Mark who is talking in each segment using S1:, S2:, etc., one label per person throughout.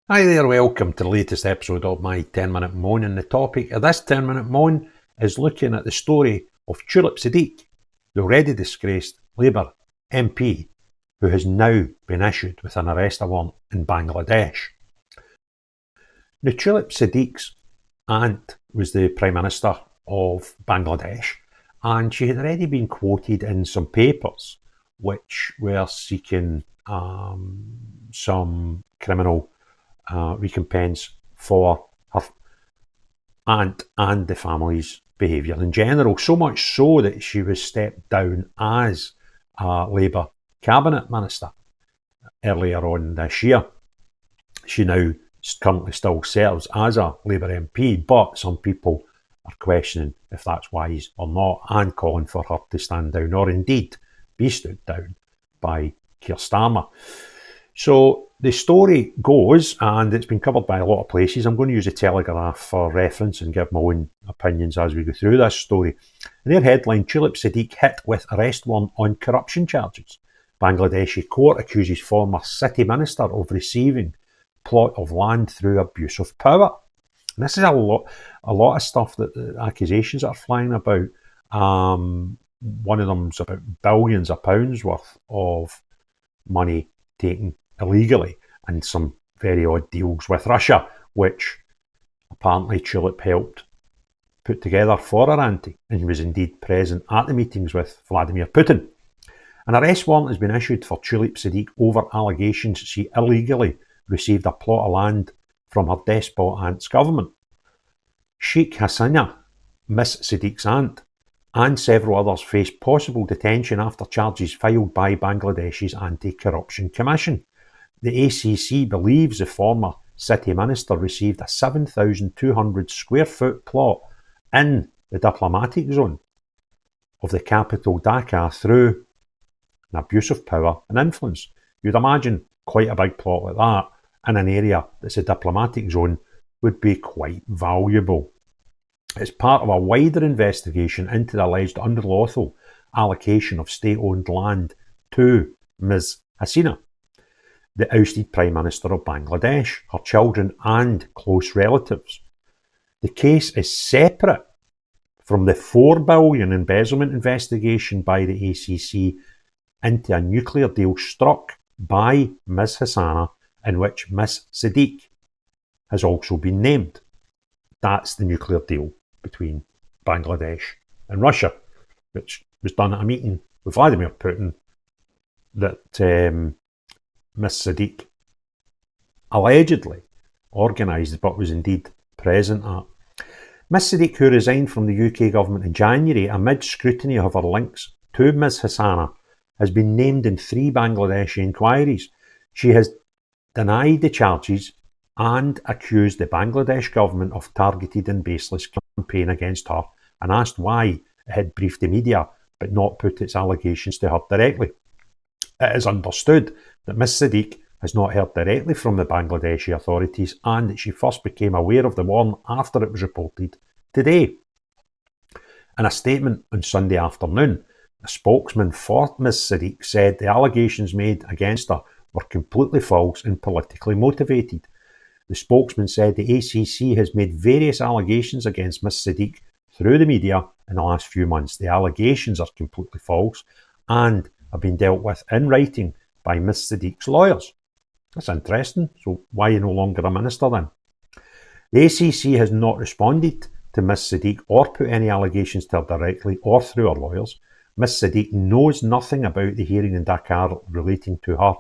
S1: Hi there, welcome to the latest episode of my 10-minute moan. And the topic of this 10-minute moan is looking at the story of Tulip Saddiq, the already disgraced Labour MP who has now been issued with an arrest warrant in Bangladesh. Now, Tulip Saddiq's aunt was the Prime Minister of Bangladesh, and she had already been quoted in some papers which were seeking some criminal recompense for her aunt and the family's behaviour in general. So much so that she was stepped down as a Labour cabinet minister earlier on this year. She now currently still serves as a Labour MP, but some people are questioning if that's wise or not and calling for her to stand down or indeed be stood down by Keir Starmer. So the story goes, and it's been covered by a lot of places. I'm going to use the Telegraph for reference and give my own opinions as we go through this story. In their headline, Tulip Saddiq hit with arrest warrant on corruption charges. Bangladeshi court accuses former city minister of receiving plot of land through abuse of power. And this is a lot of stuff that accusations are flying about. One of them's about billions of pounds worth of money taken illegally, and some very odd deals with Russia, which apparently Tulip helped put together for her auntie and was indeed present at the meetings with Vladimir Putin. An arrest warrant has been issued for Tulip Saddiq over allegations she illegally received a plot of land from her despot aunt's government. Sheikh Hasina, Miss Saddiq's aunt, and several others face possible detention after charges filed by Bangladesh's Anti-Corruption Commission. The ACC believes the former city minister received a 7,200 square foot plot in the diplomatic zone of the capital Dhaka through an abuse of power and influence. You'd imagine quite a big plot like that in an area that's a diplomatic zone would be quite valuable. It's part of a wider investigation into the alleged unlawful allocation of state-owned land to Ms. Hasina, the ousted Prime Minister of Bangladesh, her children and close relatives. The case is separate from the $4 billion embezzlement investigation by the ACC into a nuclear deal struck by Ms. Hasina, in which Ms. Saddiq has also been named. That's the nuclear deal between Bangladesh and Russia, which was done at a meeting with Vladimir Putin that Ms. Saddiq allegedly organised but was indeed present at. Ms. Saddiq, who resigned from the UK government in January amid scrutiny of her links to Ms. Hasina, has been named in 3 Bangladeshi inquiries. She has denied the charges and accused the Bangladesh government of targeted and baseless campaign against her, and asked why it had briefed the media but not put its allegations to her directly. It is understood that Ms. Saddiq has not heard directly from the Bangladeshi authorities, and that she first became aware of the warrant after it was reported today. In a statement on Sunday afternoon, a spokesman for Ms. Saddiq said the allegations made against her were completely false and politically motivated. The spokesman said the ACC has made various allegations against Ms. Saddiq through the media in the last few months. The allegations are completely false and have been dealt with in writing by Ms. Saddiq's lawyers. That's interesting. So why are you no longer a minister then? The ACC has not responded to Ms. Saddiq or put any allegations to her directly or through her lawyers. Ms. Saddiq knows nothing about the hearing in Dakar relating to her,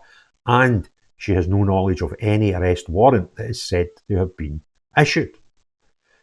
S1: and she has no knowledge of any arrest warrant that is said to have been issued.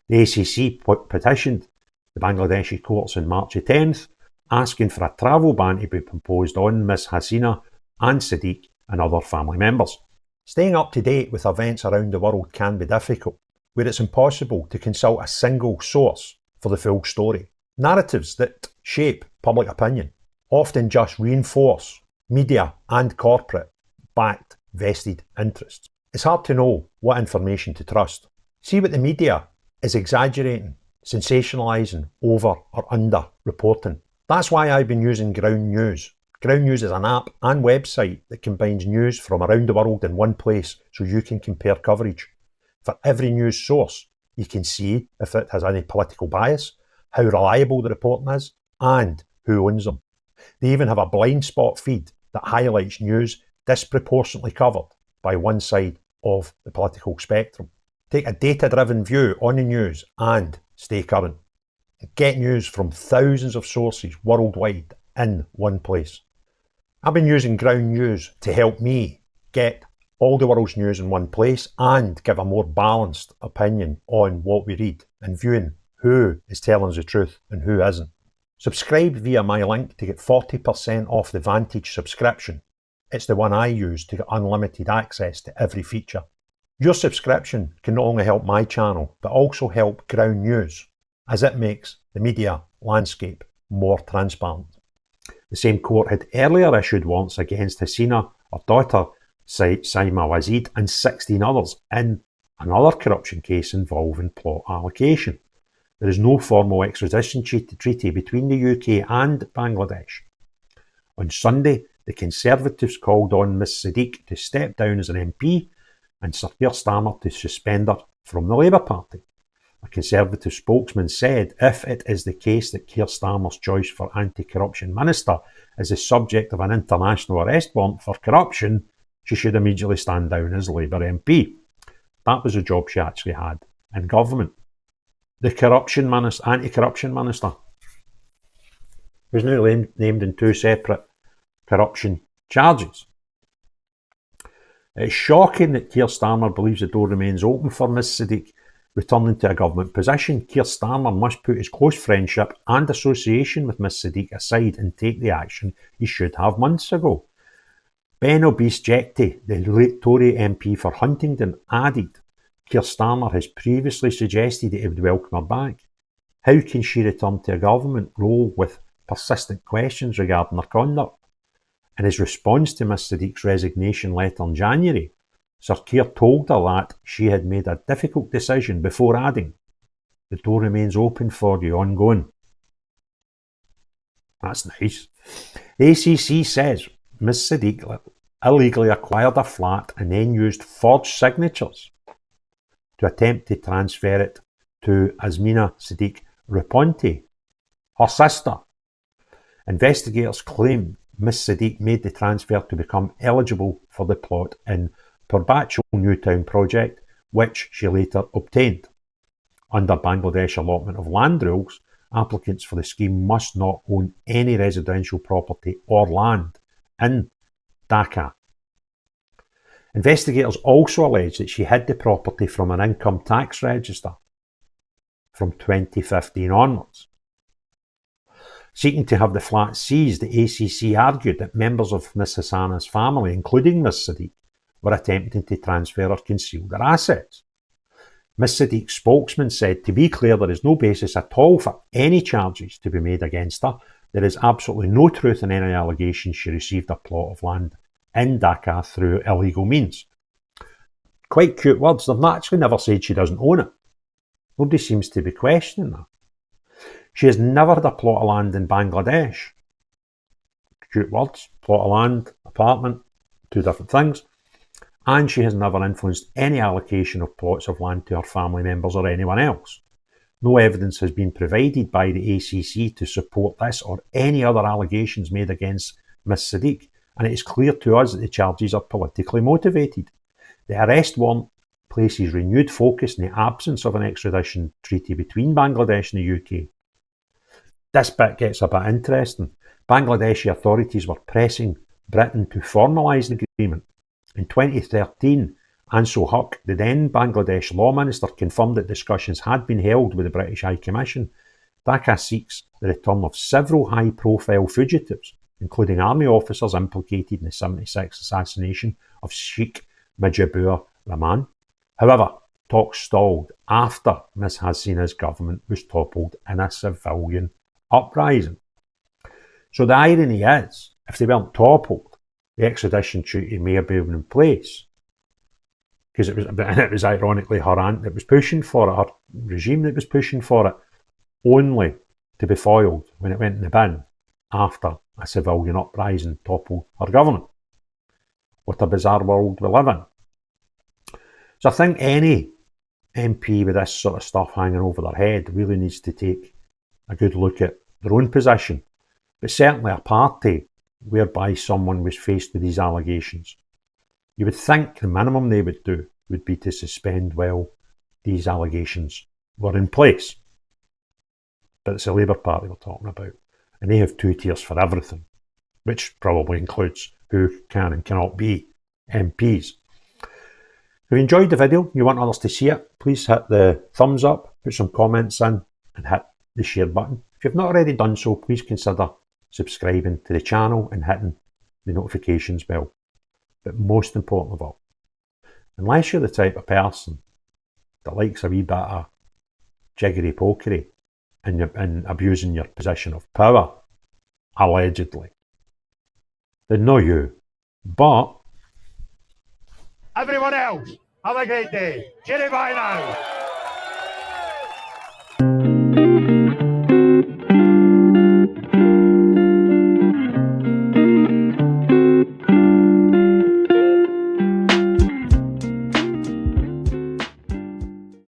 S1: The ACC petitioned the Bangladeshi courts on March 10th, asking for a travel ban to be imposed on Ms. Hasina and Saddiq and other family members. Staying up to date with events around the world can be difficult, where it's impossible to consult a single source for the full story. Narratives that shape public opinion often just reinforce media and corporate-backed vested interests. It's hard to know what information to trust. See what the media is exaggerating, sensationalising, over or under reporting. That's why I've been using ground news Ground News is an app and website that combines news from around the world in one place so you can compare coverage. For every news source, you can see if it has any political bias, how reliable the reporting is, and who owns them. They even have a blind spot feed that highlights news disproportionately covered by one side of the political spectrum. Take a data-driven view on the news and stay current. Get news from thousands of sources worldwide in one place. I've been using Ground News to help me get all the world's news in one place and give a more balanced opinion on what we read and viewing who is telling us the truth and who isn't. Subscribe via my link to get 40% off the Vantage subscription. It's the one I use to get unlimited access to every feature. Your subscription can not only help my channel, but also help Ground News, as it makes the media landscape more transparent. The same court had earlier issued warrants against Hasina, her daughter Saima Wazid, and 16 others in another corruption case involving plot allocation. There is no formal extradition treaty between the UK and Bangladesh. On Sunday, the Conservatives called on Ms Saddiq to step down as an MP and Sir Keir Starmer to suspend her from the Labour Party. A Conservative spokesman said if it is the case that Keir Starmer's choice for anti-corruption minister is the subject of an international arrest warrant for corruption, she should immediately stand down as Labour MP. That was a job she actually had in government. The anti-corruption minister was now named in two separate corruption charges. It's shocking that Keir Starmer believes the door remains open for Ms Saddiq returning to a government position. Keir Starmer must put his close friendship and association with Ms Saddiq aside and take the action he should have months ago. Ben Obese-Jecty, the Tory MP for Huntingdon, added, Keir Starmer has previously suggested that he would welcome her back. How can she return to a government role with persistent questions regarding her conduct? In his response to Ms Saddiq's resignation letter in January, Sir Keir told her that she had made a difficult decision before adding, the door remains open for you ongoing. That's nice. The ACC says Ms Saddiq illegally acquired a flat and then used forged signatures to attempt to transfer it to Azmina Saddiq Raponte, her sister. Investigators claim Ms Saddiq made the transfer to become eligible for the plot in Purbachal Newtown project, which she later obtained. Under Bangladesh allotment of land rules, applicants for the scheme must not own any residential property or land in Dhaka. Investigators also allege that she hid the property from an income tax register from 2015 onwards. Seeking to have the flat seized, the ACC argued that members of Ms Hasana's family, including Ms Saddiq, were attempting to transfer or conceal their assets. Ms Saddiq's spokesman said, to be clear, there is no basis at all for any charges to be made against her. There is absolutely no truth in any allegations she received a plot of land in Dhaka through illegal means. Quite cute words. They've actually never said she doesn't own it. Nobody seems to be questioning that. She has never had a plot of land in Bangladesh. Cute words. Plot of land, apartment, two different things. And she has never influenced any allocation of plots of land to her family members or anyone else. No evidence has been provided by the ACC to support this or any other allegations made against Ms Saddiq, and it is clear to us that the charges are politically motivated. The arrest warrant places renewed focus in the absence of an extradition treaty between Bangladesh and the UK. This bit gets a bit interesting. Bangladeshi authorities were pressing Britain to formalise the agreement. In 2013, Ansel Huq, the then Bangladesh Law Minister, confirmed that discussions had been held with the British High Commission. Dhaka seeks the return of several high-profile fugitives, including army officers implicated in the 1976 assassination of Sheikh Mujibur Rahman. However, talks stalled after Ms Hasina's government was toppled in a civilian uprising. So the irony is, if they weren't toppled, the extradition treaty may have been in place. Because it was ironically her aunt that was pushing for it, her regime that was pushing for it, only to be foiled when it went in the bin after a civilian uprising toppled her government. What a bizarre world we live in. So I think any MP with this sort of stuff hanging over their head really needs to take a good look at their own position. But certainly a party whereby someone was faced with these allegations, you would think the minimum they would do would be to suspend while these allegations were in place. But it's the Labour Party we're talking about, and they have 2 tiers for everything, which probably includes who can and cannot be MPs. If you enjoyed the video, you want others to see it, please hit the thumbs up, put some comments in, and hit the share button. If you've not already done so, please consider subscribing to the channel and hitting the notifications bell. But most important of all, unless you're the type of person that likes a wee bit of jiggery pokery and abusing your position of power, allegedly, then no you. But
S2: everyone else, have a great day. Cheerio, bye now.